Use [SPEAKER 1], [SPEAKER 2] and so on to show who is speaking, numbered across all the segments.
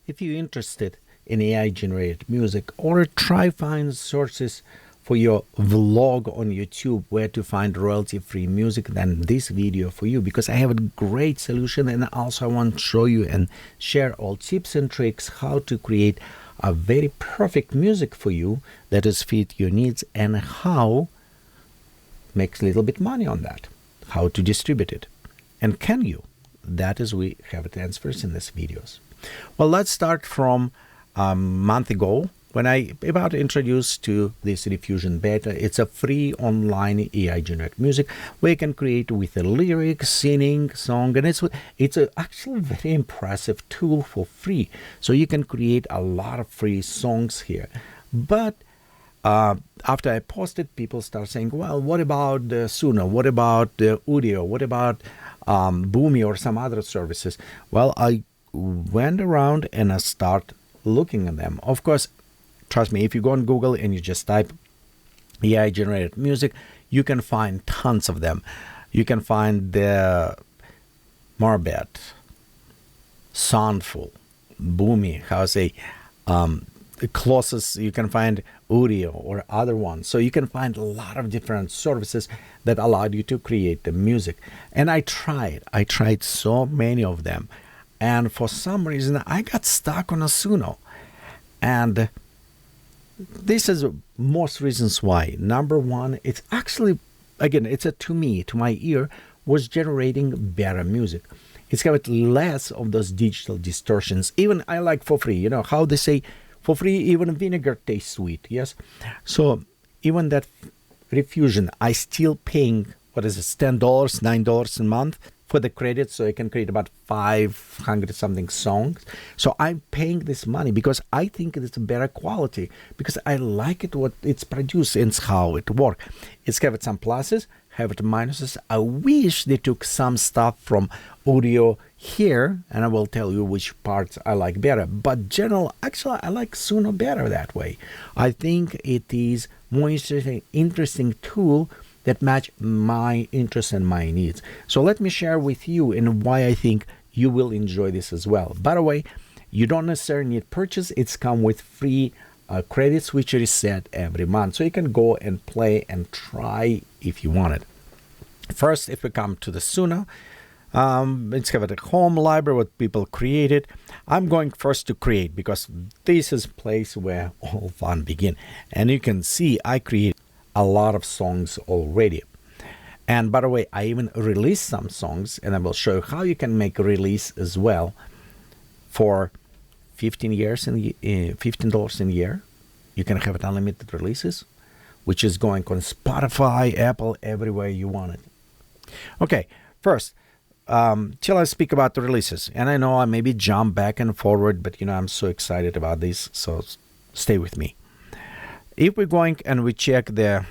[SPEAKER 1] if you're interested in AI generated music, or try find sources for your vlog on YouTube where to find royalty free music, then this video for you, because I have a great solution, and also I want to show you and share all tips and tricks how to create a very perfect music for you that is fit your needs, and how make a little bit money on that, how to distribute it, and can you? That is, we have the answers in these videos. Well, let's start from a month ago when I about introduced to this Refusion beta. It's a free online AI generated music where you can create with a lyric, singing, song, and it's actually a very impressive tool for free. So you can create a lot of free songs here. But after I posted, people start saying, well, what about the SUNO? What about the Udio? What about Boommy or some other services? Well, I went around and I start looking at them. Of course, trust me, if you go on Google and you just type AI generated music, you can find tons of them. You can find the Marbet, Soundful, Boommy, how I say, the closest you can find Udio or other ones. So you can find a lot of different services that allowed you to create the music. And I tried so many of them. And for some reason, I got stuck on a SUNO. And this is most reasons why. Number one, it's actually, again, it's to me, to my ear, was generating better music. It's got less of those digital distortions. Even I like for free, you know, how they say, for free, even vinegar tastes sweet, yes? So even that Refusion, I still paying, what is it, $10, $9 a month for the credit, so I can create about 500 something songs. So I'm paying this money because I think it's a better quality, because I like it what it's produced and how it works. It's got some pluses, have it minuses. I wish they took some stuff from Udio here, and I will tell you which parts I like better. But general, actually, I like SUNO better that way. I think it is more interesting tool that match my interests and my needs. So let me share with you and why I think you will enjoy this as well. By the way, you don't necessarily need purchase. It's come with free credits, which is set every month. So you can go and play and try if you want it. First, if we come to the SUNO, it's got a home library, what people created. I'm going first to create, because this is a place where all fun begin. And you can see I created a lot of songs already. And by the way, I even released some songs, and I will show you how you can make a release as well for $15 in a year. You can have it unlimited releases, which is going on Spotify, Apple, everywhere you want it. Okay, first, till I speak about the releases, and I know I maybe jump back and forward, but you know, I'm so excited about this, so stay with me. If we're going and we check the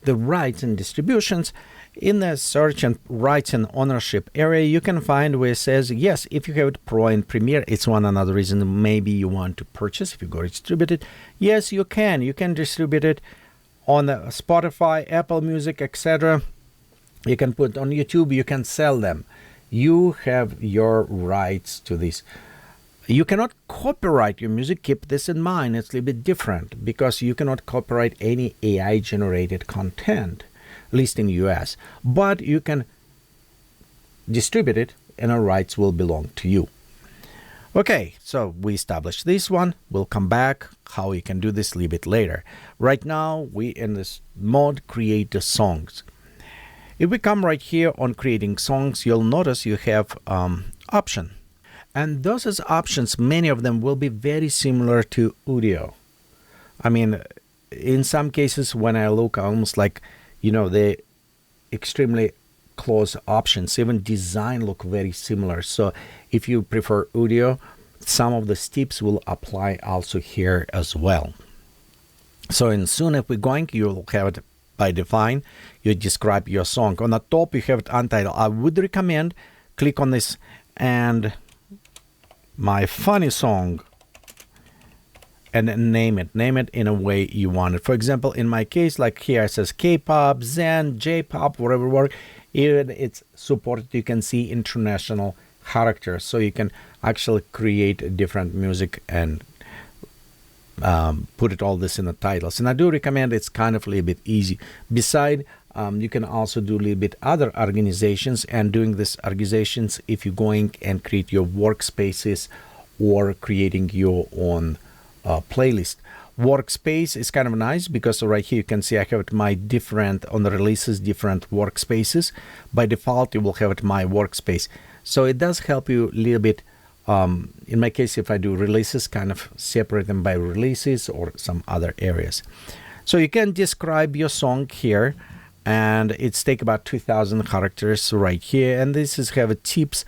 [SPEAKER 1] rights and distributions, in the search and rights and ownership area, you can find where it says, yes, if you have it Pro and Premier, it's one another reason maybe you want to purchase. If you go distribute it, yes, you can. You can distribute it on the Spotify, Apple Music, etc. You can put on YouTube, you can sell them. You have your rights to this. You cannot copyright your music. Keep this in mind. It's a little bit different, because you cannot copyright any AI generated content, at least in the US. But you can distribute it, and our rights will belong to you. Okay, so we established this one. We'll come back how you can do this a little bit later. Right now, we in this mode create the songs. If we come right here on creating songs, you'll notice you have option. And those as options, many of them will be very similar to Udio. I mean, in some cases, when I look, almost like, you know, they extremely close options. Even design look very similar. So if you prefer Udio, some of the tips will apply also here as well. So in soon, if we're going, you'll have it by define. You describe your song. On the top, you have it untitled. I would recommend click on this and my funny song, and name it in a way you want it. For example, in my case, like here it says K-pop, Zen, J-pop, whatever work, even it's supported. You can see international characters, so you can actually create different music and put it all this in the titles. And I do recommend, it's kind of a little bit easy. Beside, you can also do a little bit other organizations, and doing this organizations if you're going and create your workspaces or creating your own playlist. Workspace is kind of nice because right here you can see I have it my different, on the releases, different workspaces. By default, you will have it my workspace. So it does help you a little bit. In my case, if I do releases, kind of separate them by releases or some other areas. So you can describe your song here, and it's take about 2,000 characters right here. And this is have a tips.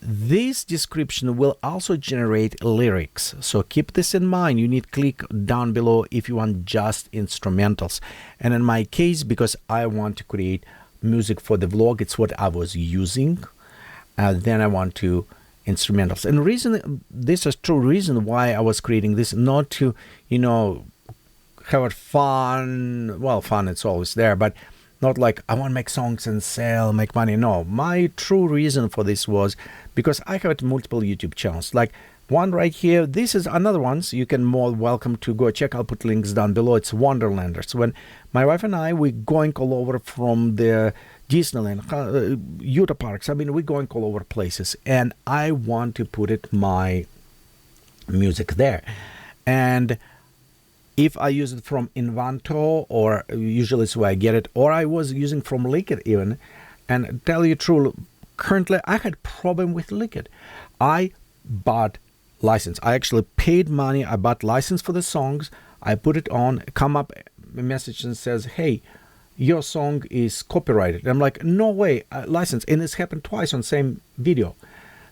[SPEAKER 1] This description will also generate lyrics, so keep this in mind. You need to click down below if you want just instrumentals. And in my case, because I want to create music for the vlog, it's what I was using. Then I want to instrumentals. And the reason, this is true reason why I was creating this, not to, you know, have fun. Well, fun, it's always there, but not like I want to make songs and sell, make money. No, my true reason for this was because I have multiple YouTube channels. Like one right here, this is another one, so you can more welcome to go check. I'll put links down below. It's Wonderlanders. When my wife and I, we're going all over from the Disneyland, Utah parks. I mean, we're going all over places, and I want to put it my music there. And if I use it from Invanto, or usually it's where I get it, or I was using from Liquid even, and tell you true, currently I had problem with Liquid. I bought license. I actually paid money. I bought license for the songs. I put it on, come up a message and says, hey, your song is copyrighted. I'm like, no way, license. And it's happened twice on same video.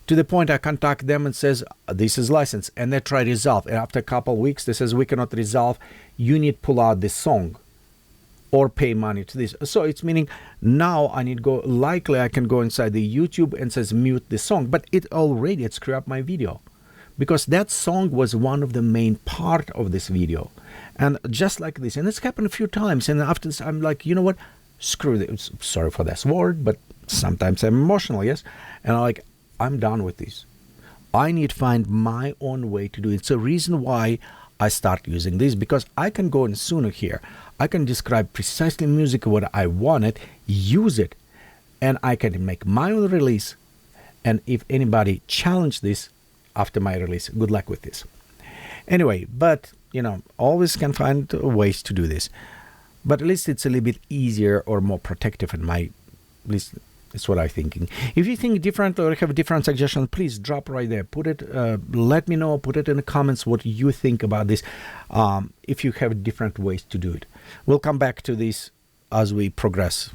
[SPEAKER 1] To the point I contact them and says, this is license. And they try to resolve. And after a couple of weeks, they says, we cannot resolve. You need to pull out this song or pay money to this. So it's meaning now I need to go, likely I can go inside the YouTube and says mute this song. But it already, it screwed up my video. Because that song was one of the main part of this video. And just like this, and it's happened a few times. And after this, I'm like, you know what? Screw this. Sorry for this word, but sometimes I'm emotional, yes? And I'm like, I'm done with this. I need to find my own way to do it. It's a reason why I start using this, because I can go in SUNO here. I can describe precisely music what I wanted, use it, and I can make my own release. And if anybody challenge this after my release, good luck with this. Anyway, but you know, always can find ways to do this. But at least it's a little bit easier or more protective in my, at least it's what I'm thinking. If you think different or have a different suggestion, please drop right there. Put it, let me know, put it in the comments what you think about this, if you have different ways to do it. We'll come back to this as we progress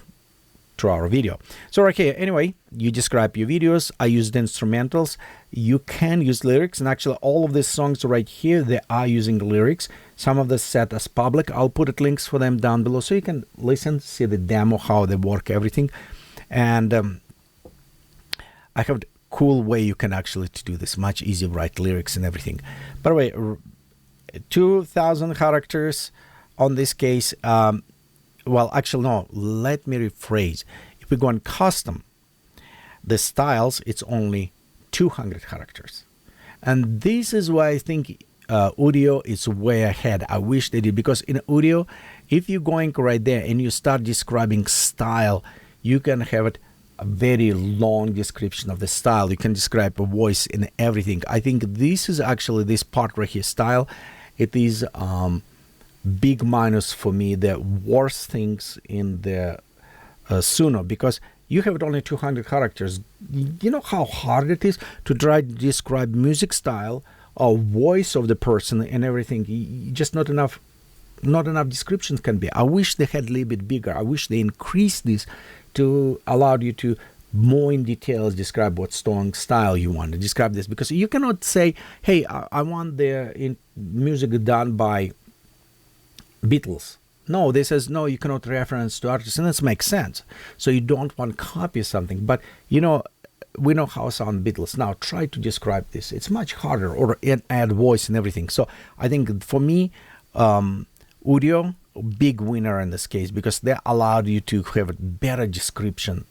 [SPEAKER 1] through our video. So right here, anyway, you describe your videos. I used instrumentals. You can use lyrics, and actually all of these songs right here, they are using lyrics. Some of the set as public. I'll put links for them down below so you can listen, see the demo, how they work, everything. And I have a cool way you can actually to do this, much easier, write lyrics and everything. By the way, 2,000 characters on this case. Well, actually, no, let me rephrase. If we go on custom, the styles, it's only 200 characters. And this is why I think Udio is way ahead. I wish they did, because in Udio, if you're going right there and you start describing style, you can have it a very long description of the style. You can describe a voice and everything. I think this is actually this part right here, style. It is big minus for me, the worst things in the SUNO, because you have only 200 characters. You know how hard it is to try to describe music style, or voice of the person and everything. Just not enough descriptions can be. I wish they had a little bit bigger. I wish they increased this to allow you to more in details describe what song style you want to describe this, because you cannot say, hey, I want the music done by Beatles. No, this says no, you cannot reference to artists, and this makes sense. So you don't want to copy something, but you know, we know how sound Beatles. Now try to describe this. It's much harder, or add voice and everything. So I think for me, Udio, big winner in this case, because they allowed you to have a better description.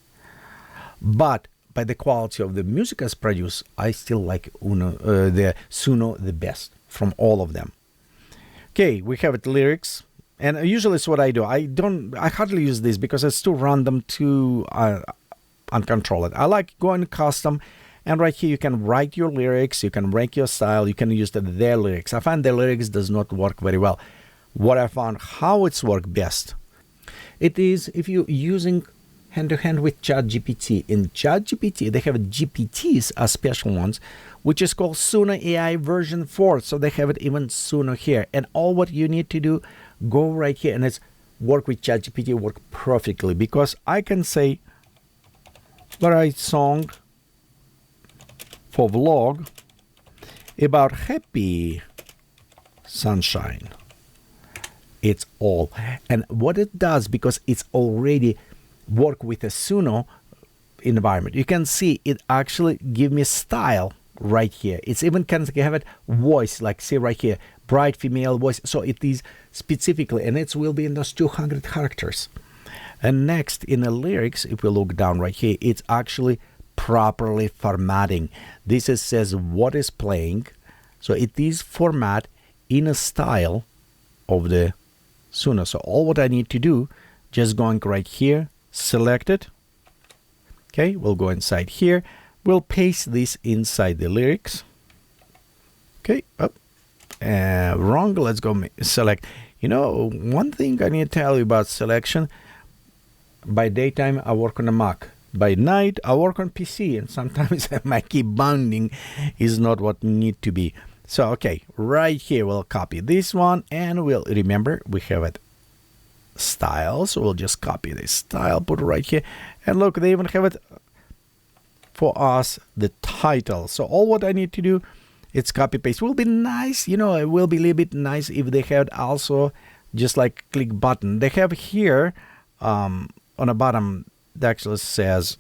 [SPEAKER 1] But by the quality of the music as produced, I still like the SUNO the best from all of them. Okay, we have it lyrics, and usually it's what I do. I hardly use this because it's too random, too uncontrolled. I like going custom, and right here you can write your lyrics, you can rank your style, you can use their lyrics. I find the lyrics does not work very well. What I found how it's work best, it is if you're using hand-to-hand with ChatGPT. In ChatGPT, they have GPTs as special ones, which is called SUNO AI version 4. So they have it even SUNO here. And all what you need to do, go right here, and it's work with ChatGPT, work perfectly. Because I can say, write song for vlog about happy sunshine. It's all. And what it does, because it's already work with a SUNO environment, you can see it actually give me style right here. It's even can have it voice, like see right here, bright female voice. So it is specifically, and it will be in those 200 characters. And next in the lyrics, if we look down right here, it's actually properly formatting. This is says what is playing. So it is format in a style of the SUNO. So all what I need to do, just going right here, select it. Okay, we'll go inside here. We'll paste this inside the lyrics. Okay, wrong. Let's go select. You know, one thing I need to tell you about selection. By daytime, I work on a Mac. By night, I work on PC, and sometimes my key binding is not what need to be. So, okay, right here, we'll copy this one, and we'll remember we have it style. So we'll just copy this style, put it right here, and look, they even have it for us the title. So all what I need to do, it's copy paste. Will be nice, you know, it will be a little bit nice if they had also just like click button. They have here on the bottom that actually says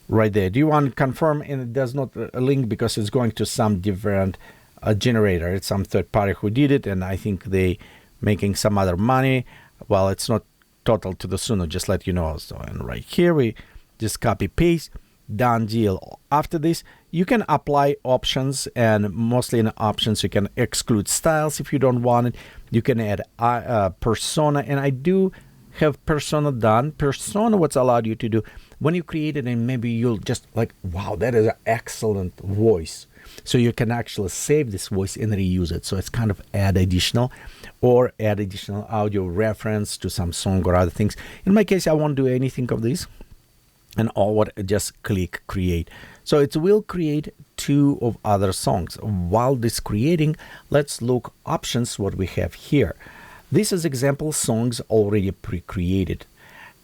[SPEAKER 1] right there, do you want to confirm? And it does not a link because it's going to some different generator. It's some third party who did it, and I think they making some other money. Well, it's not total to the SUNO, just let you know. So, and right here we just copy paste, done deal. After this, you can apply options, and mostly in options you can exclude styles if you don't want it. You can add persona, and I do have persona done. Persona, what's allowed you to do when you create it, and maybe you'll just like, wow, that is an excellent voice. So you can actually save this voice and reuse it. So it's kind of add additional audio reference to some song or other things. In my case, I won't do anything of this, and all what just click create. So it will create 2 of other songs. While this creating, let's look options what we have here. This is example songs already pre-created,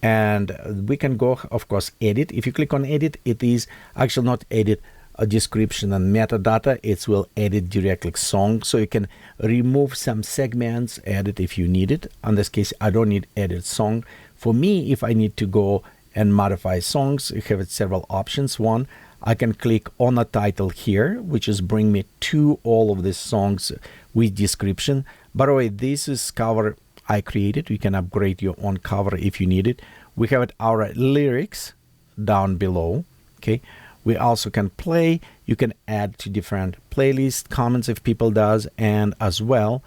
[SPEAKER 1] and we can go, of course, edit. If you click on edit, it is actually not edit a description and metadata. It will edit directly song, so you can remove some segments, edit if you need it. In this case, I don't need edit song. For me, if I need to go and modify songs, you have several options. One, I can click on a title here, which is bring me to all of these songs with description. By the way, this is cover I created. You can upgrade your own cover if you need it. We have our lyrics down below. Okay. We also can play. You can add to different playlist comments if people does, and as well,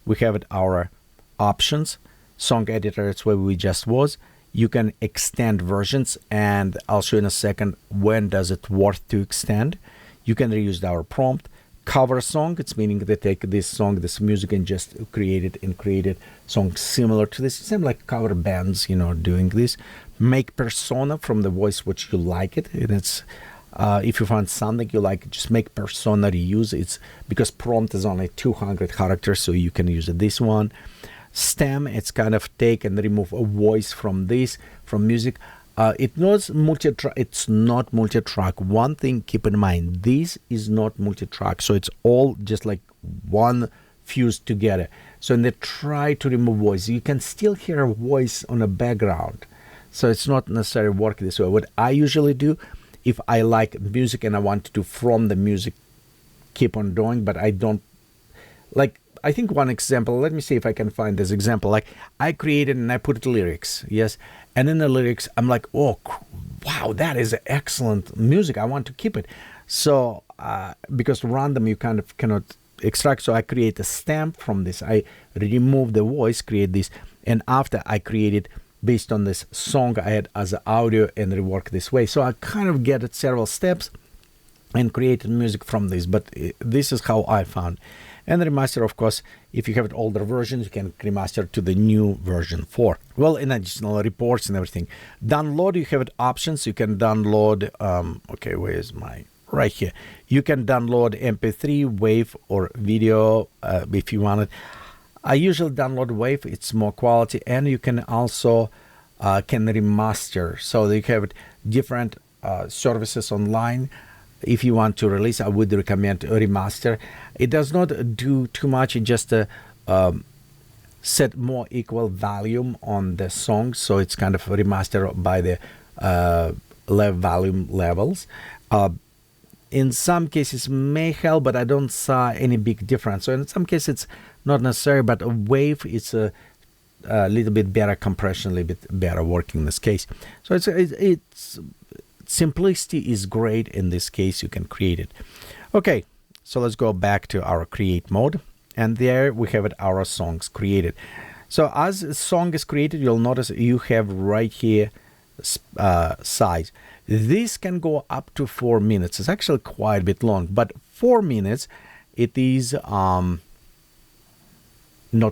[SPEAKER 1] we have our options. Song editor, it's where we just was. You can extend versions, and I'll show you in a second when does it worth to extend. You can reuse our prompt. Cover song, it's meaning they take this song, this music, and just create it song similar to this. Same like cover bands, you know, doing this. Make persona from the voice which you like it, and it's if you find something you like, just make persona reuse. It's because prompt is only 200 characters, so you can use this one. Stem, it's kind of take and remove a voice from this, from music. It's not multi-track. One thing keep in mind, this is not multi-track, so it's all just like one fused together. So when they try to remove voice, you can still hear a voice on the background, so it's not necessarily work this way. What I usually do, if I like music and I want to do from the music, keep on doing, but I don't like. I think one example, let me see if I can find this example. Like I created and I put lyrics, yes. And in the lyrics, I'm like, oh, wow, that is excellent music. I want to keep it. So because random you kind of cannot extract, so I create a stamp from this. I remove the voice, create this, and after I created based on this song I had as an audio and rework this way. So I kind of get it several steps and created music from this, but this is how I found. And remaster, of course, if you have an older version, you can remaster to the new version 4. Well, in additional reports and everything. Download, you have options. You can download, okay, where is my, right here. You can download MP3, WAV, or video if you want it. I usually download WAV, it's more quality, and you can also can remaster. So you have different services online. If you want to release, I would recommend a remaster. It does not do too much. It just set more equal volume on the song, so it's kind of remaster by the volume levels. In some cases may help, but I don't saw any big difference. So in some cases it's not necessary, but a wave is a little bit better compression, a little bit better working in this case. So it's simplicity is great in this case. You can create it. Okay, so let's go back to our create mode, and there we have it, our songs created. So as a song is created, you'll notice you have right here size. This can go up to 4 minutes. It's actually quite a bit long, but 4 minutes it is not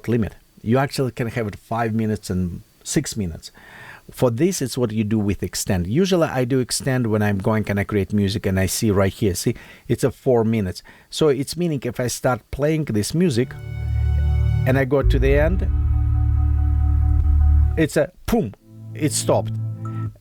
[SPEAKER 1] limit. You actually can have it 5 minutes and 6 minutes. For this, it's what you do with extend. Usually I do extend when I'm going and I create music, and I see right here, see, it's a 4 minutes. So it's meaning if I start playing this music and I go to the end, it's a boom, it stopped.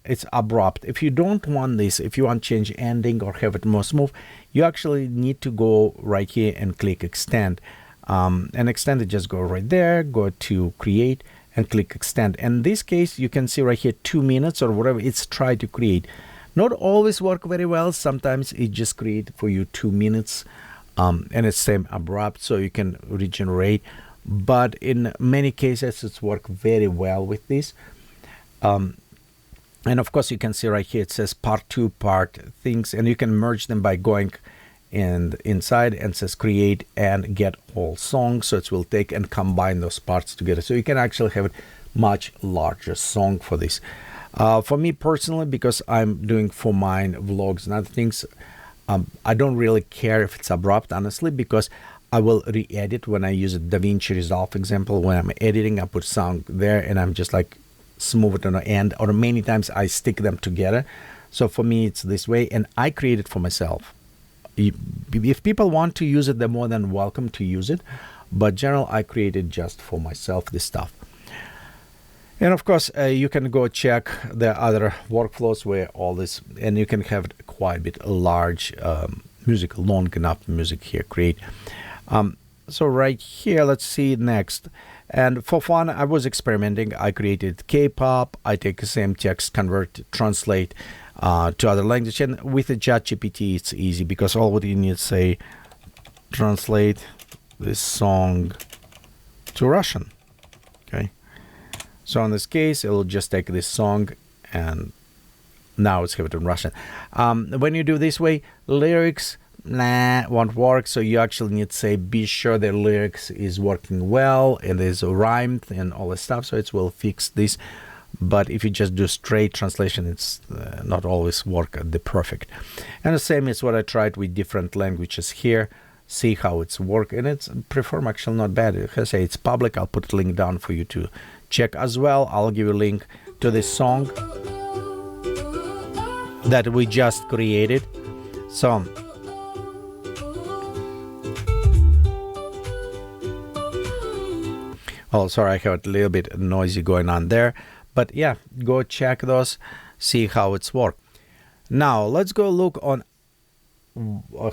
[SPEAKER 1] It's abrupt. If you don't want this, if you want to change ending or have it more smooth, you actually need to go right here and click extend. And extend it, just go right there, go to create, and click extend. In this case, you can see right here 2 minutes or whatever it's tried to create. Not always work very well. Sometimes it just create for you 2 minutes, and it's same abrupt, so you can regenerate. But in many cases, it's work very well with this. And of course, you can see right here it says part 2, part things, and you can merge them by going and inside and says create and get all songs, so it will take and combine those parts together, so you can actually have a much larger song for this. For me personally, because I'm doing for mine vlogs and other things, I don't really care if it's abrupt, honestly, because I will re-edit when I use a DaVinci Resolve example. When I'm editing, I put sound there and I'm just like smooth it on the end, or many times I stick them together. So for me it's this way, and I create it for myself. If people want to use it, they're more than welcome to use it, but generally I created just for myself this stuff. And of course you can go check the other workflows where all this, and you can have quite a bit large music, long enough music here create. So right here, let's see next. And for fun, I was experimenting. I created K-pop. I take the same text, convert, translate to other language, and with the ChatGPT it's easy, because all what you need to say, translate this song to Russian. Okay, so in this case it will just take this song and now it's given in Russian. When you do this way, lyrics won't work, so you actually need to say be sure the lyrics is working well and is rhymed and all this stuff, so it will fix this. But if you just do straight translation, it's not always work at the perfect. And the same is what I tried with different languages here. See how it's work, and it's perform actually not bad. If I say it's public, I'll put a link down for you to check as well. I'll give you a link to this song that we just created. So oh, sorry, I have a little bit noisy going on there. But yeah, go check those, see how it's work. Now, let's go look on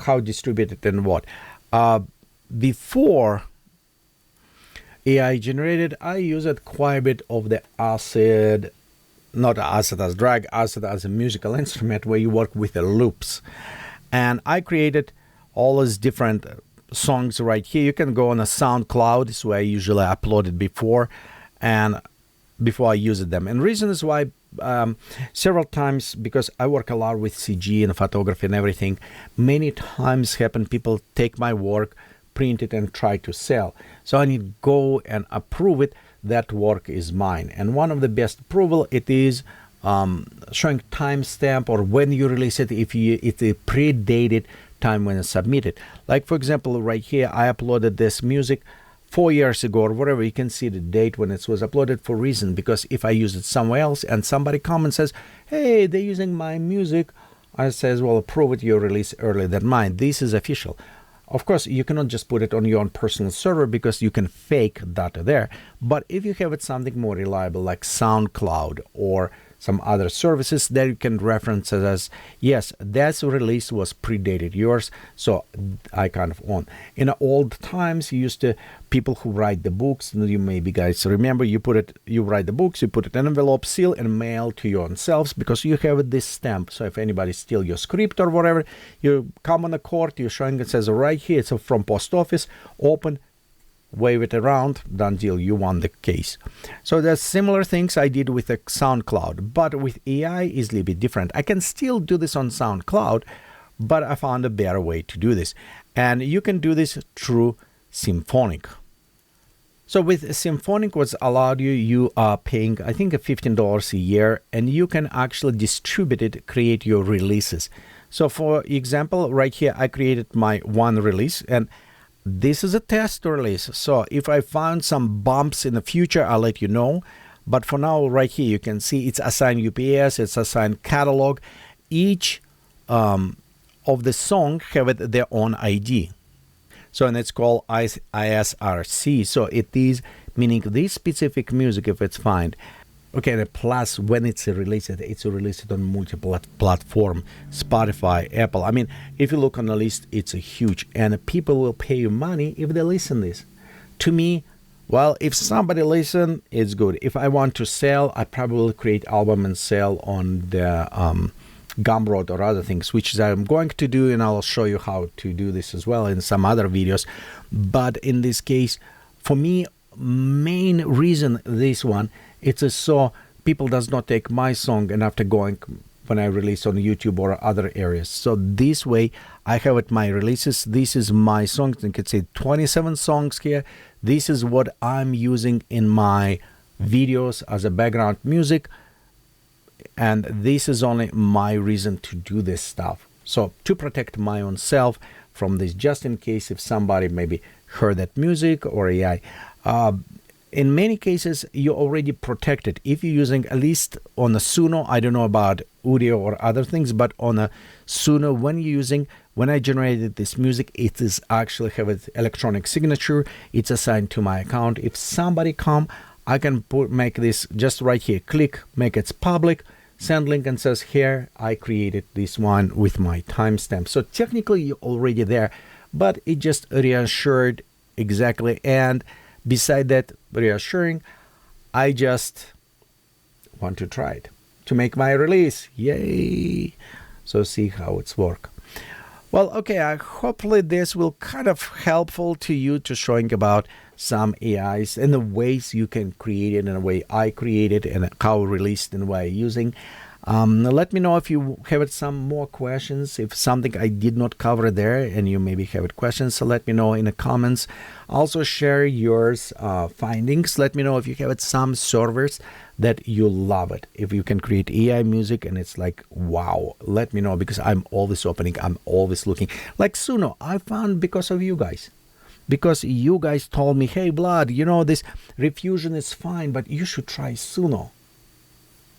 [SPEAKER 1] how distributed and what. Before AI generated, I used quite a bit of the acid, not acid as drag, acid as a musical instrument where you work with the loops. And I created all these different songs right here. You can go on a SoundCloud, this is where I usually uploaded before, and before I used them. And reason is why several times, because I work a lot with CG and photography and everything. Many times happen people take my work, print it, and try to sell. So I need to go and approve it. That work is mine. And one of the best approval, it is showing timestamp or when you release it, if it predated time when it's submitted. Like for example, right here, I uploaded this music 4 years ago or whatever. You can see the date when it was uploaded for a reason, because if I use it somewhere else and somebody comes and says, hey, they're using my music, I says, well, approve it, your release earlier than mine. This is official. Of course, you cannot just put it on your own personal server because you can fake data there. But if you have it something more reliable like SoundCloud or some other services, that you can reference it as, yes, that release was predated yours, so I kind of own. In old times, you used to, people who write the books, you maybe guys remember, you write the books, you put it in envelope, seal, and mail to your own selves, because you have this stamp. So if anybody steal your script or whatever, you come on the court, you're showing it says right here, it's from post office, open, wave it around, done deal, you won the case. So there's similar things I did with the SoundCloud, but with AI is a little bit different. I can still do this on SoundCloud, but I found a better way to do this. And you can do this through Symphonic. So with Symphonic, what's allowed you are paying, I think, $15 a year, and you can actually distribute it, create your releases. So for example, right here, I created my one release, and this is a test release. So if I found some bumps in the future, I'll let you know. But for now, right here, you can see it's assigned UPS, it's assigned catalog. Each of the song have it their own ID. So, and it's called ISRC. So it is meaning this specific music, if it's found. Okay, and plus when it's released on multiple platform, Spotify, Apple. I mean, if you look on the list, it's a huge, and people will pay you money if they listen this. To me, well, if somebody listen, it's good. If I want to sell, I probably will create album and sell on the Gumroad or other things, which I'm going to do, and I'll show you how to do this as well in some other videos. But in this case, for me, main reason this one, it's a so people does not take my song and after going when I release on YouTube or other areas. So this way I have it my releases. This is my songs. You can say 27 songs here. This is what I'm using in my videos as a background music. And this is only my reason to do this stuff. So to protect my own self from this, just in case if somebody maybe heard that music or AI. In many cases, you're already protected. If you're using, at least on a SUNO, I don't know about Udio or other things, but on a SUNO, when I generated this music, it is actually have an electronic signature. It's assigned to my account. If somebody come, I can make this just right here, click, make it public, send link, and says here, I created this one with my timestamp. So technically you're already there, but it just reassured exactly. And beside that reassuring, I just want to try it to make my release. Yay! So see how it's work. Well, okay, hopefully this will kind of helpful to you to showing about some AIs and the ways you can create it and the way I create it and how released and why using. Let me know if you have some more questions, if something I did not cover there and you maybe have questions, so let me know in the comments. Also share yours findings. Let me know if you have some servers that you love it. If you can create AI music and it's like, wow, let me know, because I'm always opening, I'm always looking. Like SUNO, I found because of you guys. Because you guys told me, hey, Vlad, you know, this Refusion is fine, but you should try SUNO.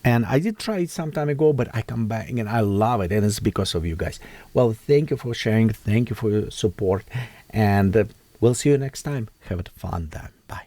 [SPEAKER 1] And I did try it some time ago, but I come back and I love it. And it's because of you guys. Well, thank you for sharing. Thank you for your support. And we'll see you next time. Have a fun time. Bye.